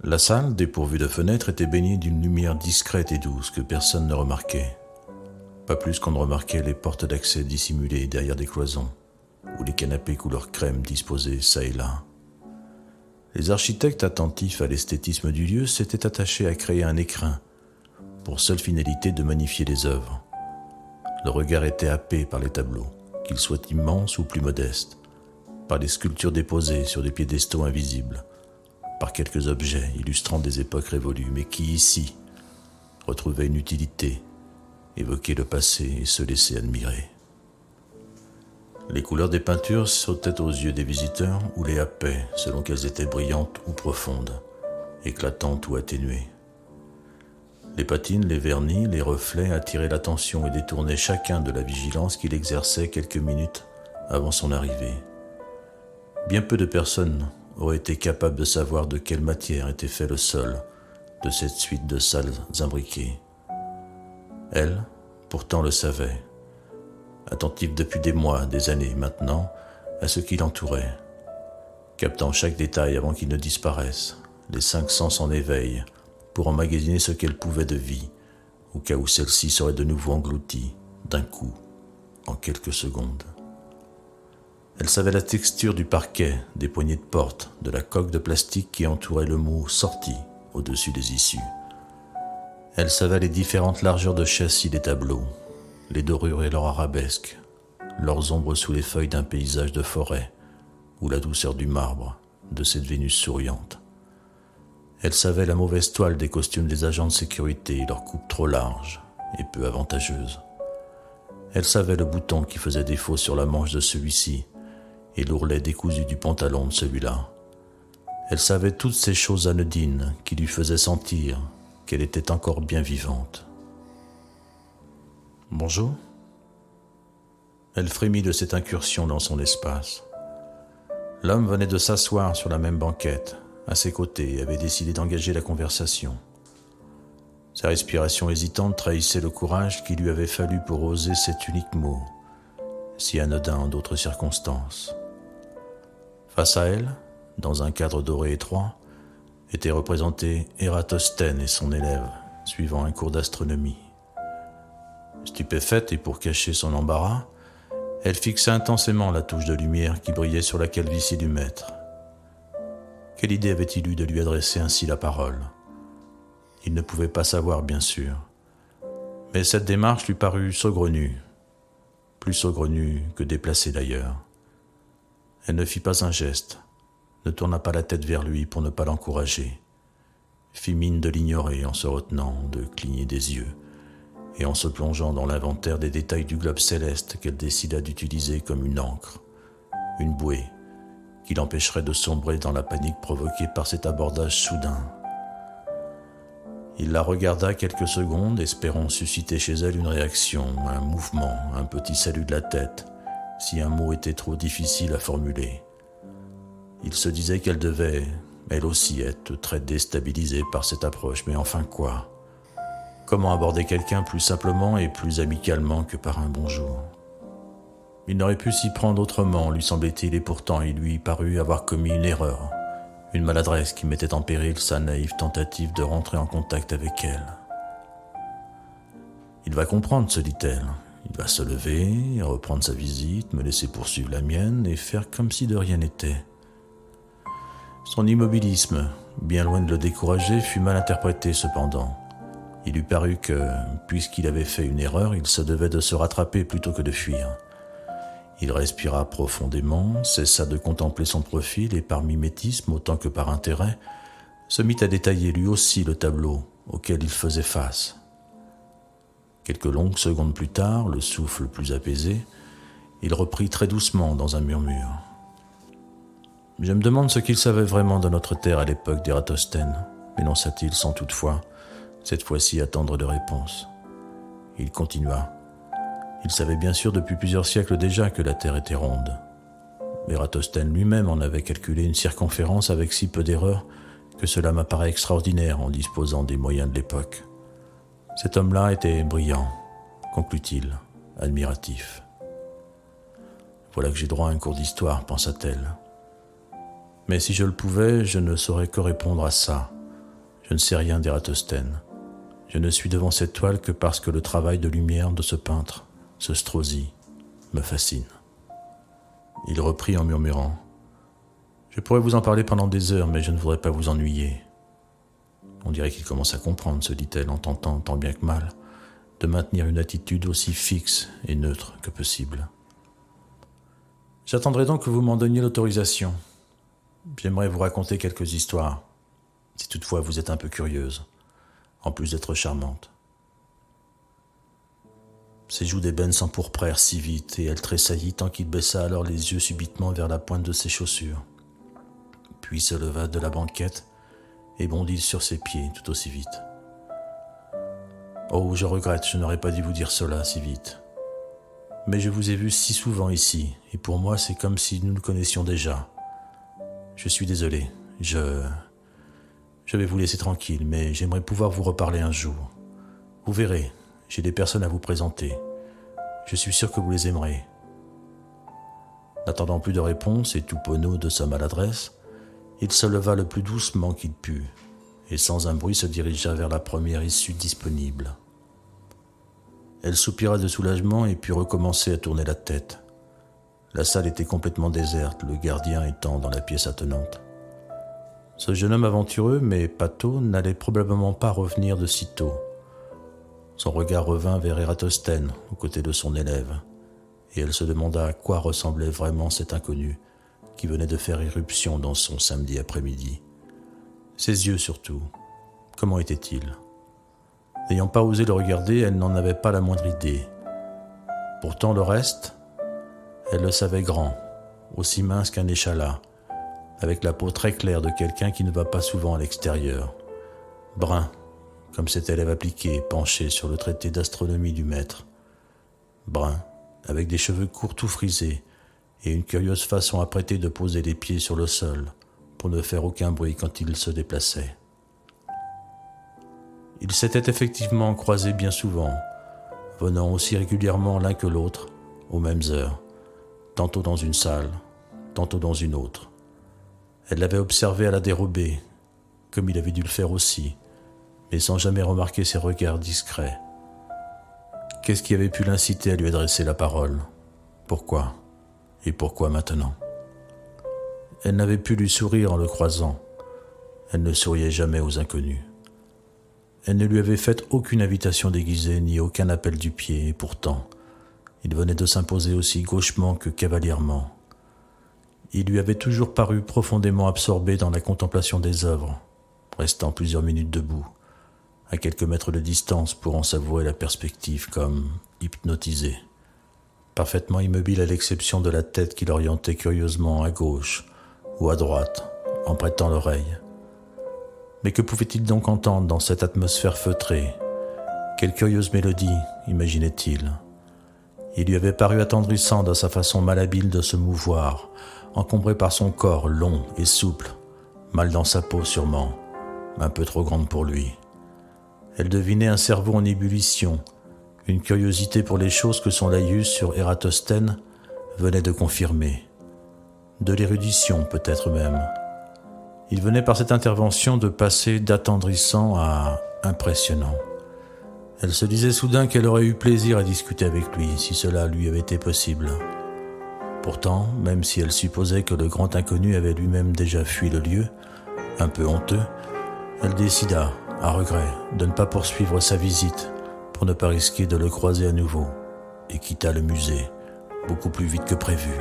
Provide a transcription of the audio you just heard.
La salle, dépourvue de fenêtres, était baignée d'une lumière discrète et douce que personne ne remarquait. Pas plus qu'on ne remarquait les portes d'accès dissimulées derrière des cloisons, ou les canapés couleur crème disposés çà et là. Les architectes attentifs à l'esthétisme du lieu s'étaient attachés à créer un écrin, pour seule finalité de magnifier les œuvres. Le regard était happé par les tableaux, qu'ils soient immenses ou plus modestes, par les sculptures déposées sur des piédestaux invisibles, par quelques objets illustrant des époques révolues, mais qui ici retrouvaient une utilité, évoquaient le passé et se laissaient admirer. Les couleurs des peintures sautaient aux yeux des visiteurs ou les happaient selon qu'elles étaient brillantes ou profondes, éclatantes ou atténuées. Les patines, les vernis, les reflets attiraient l'attention et détournaient chacun de la vigilance qu'il exerçait quelques minutes avant son arrivée. Bien peu de personnes auraient été capables de savoir de quelle matière était fait le sol de cette suite de salles imbriquées. Elle, pourtant, le savait, attentive depuis des mois, des années maintenant, à ce qui l'entourait, captant chaque détail avant qu'il ne disparaisse, les 5 sens en éveil, pour emmagasiner ce qu'elle pouvait de vie, au cas où celle-ci serait de nouveau engloutie, d'un coup, en quelques secondes. Elle savait la texture du parquet, des poignées de porte, de la coque de plastique qui entourait le mot « sortie » au-dessus des issues. Elle savait les différentes largeurs de châssis des tableaux, les dorures et leurs arabesques, leurs ombres sous les feuilles d'un paysage de forêt, ou la douceur du marbre de cette Vénus souriante. Elle savait la mauvaise toile des costumes des agents de sécurité et leur coupe trop large et peu avantageuse. Elle savait le bouton qui faisait défaut sur la manche de celui-ci et l'ourlet décousu du pantalon de celui-là. Elle savait toutes ces choses anodines qui lui faisaient sentir qu'elle était encore bien vivante. « Bonjour ?» Elle frémit de cette incursion dans son espace. L'homme venait de s'asseoir sur la même banquette, à ses côtés, et avait décidé d'engager la conversation. Sa respiration hésitante trahissait le courage qu'il lui avait fallu pour oser cet unique mot, si anodin en d'autres circonstances. Face à elle, dans un cadre doré étroit, étaient représentés Ératosthène et son élève, suivant un cours d'astronomie. Stupéfaite et pour cacher son embarras, elle fixait intensément la touche de lumière qui brillait sur la calvitie du maître. Quelle idée avait-il eu de lui adresser ainsi la parole ? Il ne pouvait pas savoir, bien sûr, mais cette démarche lui parut saugrenue, plus saugrenue que déplacée d'ailleurs. Elle ne fit pas un geste, ne tourna pas la tête vers lui pour ne pas l'encourager, fit mine de l'ignorer en se retenant de cligner des yeux et en se plongeant dans l'inventaire des détails du globe céleste qu'elle décida d'utiliser comme une ancre, une bouée qui l'empêcherait de sombrer dans la panique provoquée par cet abordage soudain. Il la regarda quelques secondes, espérant susciter chez elle une réaction, un mouvement, un petit salut de la tête, si un mot était trop difficile à formuler. Il se disait qu'elle devait, elle aussi, être très déstabilisée par cette approche, mais enfin quoi ? Comment aborder quelqu'un plus simplement et plus amicalement que par un bonjour ? Il n'aurait pu s'y prendre autrement, lui semblait-il, et pourtant il lui parut avoir commis une erreur, une maladresse qui mettait en péril sa naïve tentative de rentrer en contact avec elle. « Il va comprendre, se dit-elle. Il va se lever, reprendre sa visite, me laisser poursuivre la mienne et faire comme si de rien n'était. » Son immobilisme, bien loin de le décourager, fut mal interprété cependant. Il lui parut que, puisqu'il avait fait une erreur, il se devait de se rattraper plutôt que de fuir. Il respira profondément, cessa de contempler son profil et par mimétisme autant que par intérêt, se mit à détailler lui aussi le tableau auquel il faisait face. Quelques longues secondes plus tard, le souffle plus apaisé, il reprit très doucement dans un murmure. « Je me demande ce qu'il savait vraiment de notre terre à l'époque d'Ératosthène, énonça-t-il sans toutefois, cette fois-ci attendre de réponse. Il continua. Il savait bien sûr depuis plusieurs siècles déjà que la Terre était ronde. Ératosthène lui-même en avait calculé une circonférence avec si peu d'erreurs que cela m'apparaît extraordinaire en disposant des moyens de l'époque. Cet homme-là était brillant, conclut-il, admiratif. Voilà que j'ai droit à un cours d'histoire, pensa-t-elle. Mais si je le pouvais, je ne saurais que répondre à ça. Je ne sais rien d'Ératosthène. Je ne suis devant cette toile que parce que le travail de lumière de ce peintre, ce Strozzi, me fascine. » Il reprit en murmurant : « Je pourrais vous en parler pendant des heures, mais je ne voudrais pas vous ennuyer. » On dirait qu'il commence à comprendre, se dit-elle en tentant, tant bien que mal, de maintenir une attitude aussi fixe et neutre que possible. « J'attendrai donc que vous m'en donniez l'autorisation. J'aimerais vous raconter quelques histoires, si toutefois vous êtes un peu curieuse, en plus d'être charmante. » Ses joues d'ébène s'empourprèrent si vite, et elle tressaillit tant qu'il baissa alors les yeux subitement vers la pointe de ses chaussures, puis se leva de la banquette et bondit sur ses pieds tout aussi vite. « Oh, je regrette, je n'aurais pas dû vous dire cela si vite. Mais je vous ai vu si souvent ici, et pour moi c'est comme si nous nous connaissions déjà. Je suis désolé, je vais vous laisser tranquille, mais j'aimerais pouvoir vous reparler un jour. Vous verrez, j'ai des personnes à vous présenter. Je suis sûr que vous les aimerez. » N'attendant plus de réponse et tout penaud de sa maladresse, il se leva le plus doucement qu'il put, et sans un bruit se dirigea vers la première issue disponible. Elle soupira de soulagement et put recommencer à tourner la tête. La salle était complètement déserte, le gardien étant dans la pièce attenante. Ce jeune homme aventureux, mais pâteau, n'allait probablement pas revenir de sitôt. Son regard revint vers Ératosthène, aux côtés de son élève, et elle se demanda à quoi ressemblait vraiment cet inconnu qui venait de faire irruption dans son samedi après-midi. Ses yeux surtout, comment étaient-ils ? N'ayant pas osé le regarder, elle n'en avait pas la moindre idée. Pourtant le reste, elle le savait grand, aussi mince qu'un échalas, avec la peau très claire de quelqu'un qui ne va pas souvent à l'extérieur, brun, comme cet élève appliqué, penché sur le traité d'astronomie du maître, brun, avec des cheveux courts tout frisés et une curieuse façon apprêtée de poser les pieds sur le sol pour ne faire aucun bruit quand il se déplaçait. Ils s'étaient effectivement croisés bien souvent, venant aussi régulièrement l'un que l'autre, aux mêmes heures, tantôt dans une salle, tantôt dans une autre. Elle l'avait observé à la dérobée, comme il avait dû le faire aussi, mais sans jamais remarquer ses regards discrets. Qu'est-ce qui avait pu l'inciter à lui adresser la parole ? Pourquoi ? Et pourquoi maintenant ? Elle n'avait pu lui sourire en le croisant. Elle ne souriait jamais aux inconnus. Elle ne lui avait fait aucune invitation déguisée ni aucun appel du pied, et pourtant, il venait de s'imposer aussi gauchement que cavalièrement. Il lui avait toujours paru profondément absorbé dans la contemplation des œuvres, restant plusieurs minutes debout, à quelques mètres de distance pour en savourer la perspective comme hypnotisé, parfaitement immobile à l'exception de la tête qu'il orientait curieusement à gauche ou à droite en prêtant l'oreille. Mais que pouvait-il donc entendre dans cette atmosphère feutrée ? Quelle curieuse mélodie, imaginait-il. Il lui avait paru attendrissant dans sa façon malhabile de se mouvoir, encombré par son corps long et souple, mal dans sa peau sûrement, un peu trop grande pour lui. Elle devinait un cerveau en ébullition, une curiosité pour les choses que son laïus sur Ératosthène venait de confirmer. De l'érudition peut-être même. Il venait par cette intervention de passer d'attendrissant à impressionnant. Elle se disait soudain qu'elle aurait eu plaisir à discuter avec lui si cela lui avait été possible. Pourtant, même si elle supposait que le grand inconnu avait lui-même déjà fui le lieu, un peu honteux, elle décida, à regret, de ne pas poursuivre sa visite pour ne pas risquer de le croiser à nouveau, et quitta le musée beaucoup plus vite que prévu.